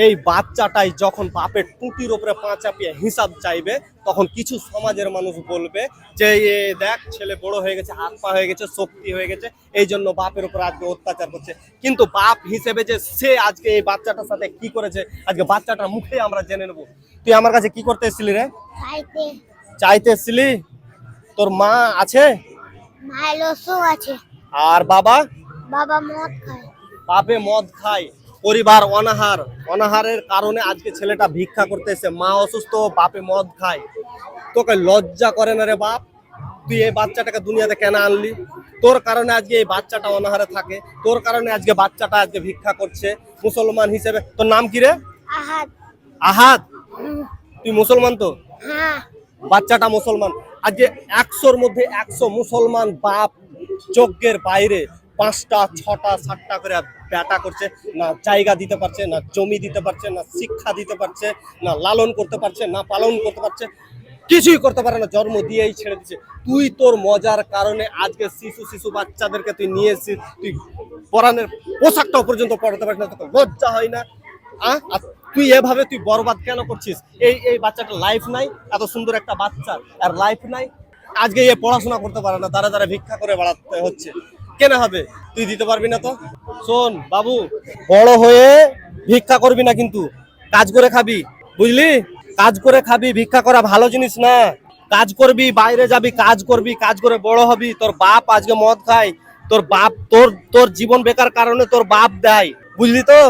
এই বাচ্চাটাই যখন বাপের টুটির উপরে পা চাপিয়ে হিসাব চাইবে, তখন কিছু সমাজের মানুষ বলবে যে এ দেখ ছেলে বড় হয়ে গেছে, হাত পা হয়ে গেছে, শক্তি হয়ে গেছে, এই জন্য বাপের উপর আজকে অত্যাচার করছে। কিন্তু বাপ হিসেবে যে সে আজকে এই বাচ্চাটার সাথে কি করেছে, আজকে বাচ্চাটার মুখে আমরা জেনে নেবো। তুই আমার কাছে কি করতে এসেছিলি রে? চাইতে। চাইতে এসেছিলি? তোর মা আছে? মায়ের লসু আছে। আর বাবা? বাবা মদ খায়। বাপে মদ খায়, পরিবার অনাহার, অনাহারের কারণে আজকে ছেলেটা ভিক্ষা করতে এসে, মা অসুস্থ, বাপে মদ খায়। তোকে লজ্জা করে না রে বাপ? তুই এই বাচ্চাটাকে দুনিয়াতে কেন আনলি? তোর কারণে আজকে এই বাচ্চাটা অনাহারে থাকে, তোর কারণে আজকে বাচ্চাটা আজকে ভিক্ষা করছে। মুসলমান হিসেবে তোর নাম কি রে? আহাদ। আহাদ? তুই মুসলমান তো? হ্যাঁ। বাচ্চাটা মুসলমান। আজকে 100-র মধ্যে 100 মুসলমান বাপ যজ্ঞের বাইরে 5টা 6টা 7টা করে ব্যাটা করছে, না জায়গা দিতে পারছে, না জমি দিতে পারছে, না শিক্ষা দিতে পারছে, না লালন করতে পারছে, না পালন করতে পারছে, কিছুই করতে পারে না, জন্ম দিয়েই ছেড়ে দিচ্ছে। তুই তোর মজার কারণে আজকে শিশু বাচ্চাদেরকে তুই নিয়ে এসেছিস, তুই পরানের পোশাকটাও পর্যন্ত পড়াতে পারিস না, তোকে লজ্জা হয় না? আর তুই এভাবে তুই বরবাদ কেন করছিস? এই এই বাচ্চাটার লাইফ নাই, এত সুন্দর একটা বাচ্চা আর লাইফ নাই। আজকে এ পড়াশোনা করতে পারে না, দ্বারা দ্বারা ভিক্ষা করে বেড়াতে হচ্ছে, কেন হবে? তুই দিতে পারবি না তো? শোন বাবু, বড় হয়ে ভিক্ষা করবি না, কিন্তু কাজ করে খাবি, বুঝলি? কাজ করে খাবি, ভিক্ষা করা ভালো জিনিস না। কাজ করবি, বাইরে যাবি, কাজ করবি, কাজ করে বড় হবি। তোর বাপ আজকে মদ খায়, তোর বাপ তোর তোর জীবন বেকার কারণে তোর বাপ দেয়, বুঝলি তো?